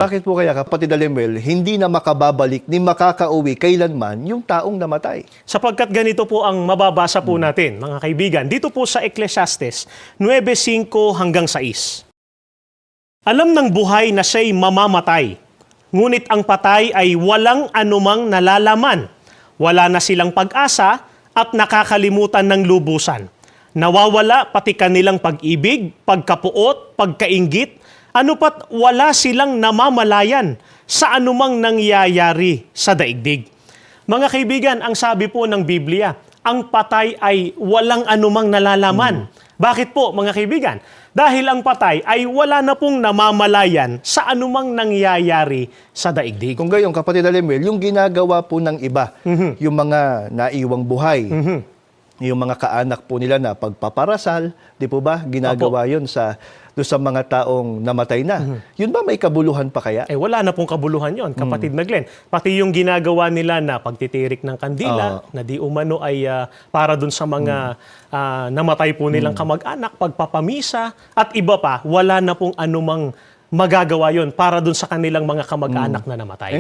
Bakit po kaya, kapatid Alimel, hindi na makababalik ni makakauwi kailanman yung taong namatay? Sapagkat ganito po ang mababasa po natin, mga kaibigan, dito po sa Ecclesiastes 9:5 hanggang 6. Alam ng buhay na siya'y mamamatay, ngunit ang patay ay walang anumang nalalaman. Wala na silang pag-asa at nakakalimutan ng lubusan. Nawawala pati kanilang pag-ibig, pagkapuot, pagkainggit, ano pat wala silang namamalayan sa anumang nangyayari sa daigdig. Mga kaibigan, ang sabi po ng Biblia, ang patay ay walang anumang nalalaman. Bakit po, mga kaibigan? Dahil ang patay ay wala na pong namamalayan sa anumang nangyayari sa daigdig. Kung gayon, kapatid Alimel, yung ginagawa po ng iba, yung mga naiwang buhay, yung mga kaanak po nila na pagpaparasal, di po ba? Ginagawa yun doon sa mga taong namatay na. Yun ba may kabuluhan pa kaya? Eh wala na pong kabuluhan yon, kapatid na Glenn. Pati yung ginagawa nila na pagtitirik ng kandila, na di umano ay para dun sa mga namatay po nilang kamag-anak, pagpapamisa, at iba pa, wala na pong anumang magagawa yon para dun sa kanilang mga kamag-anak na namatay.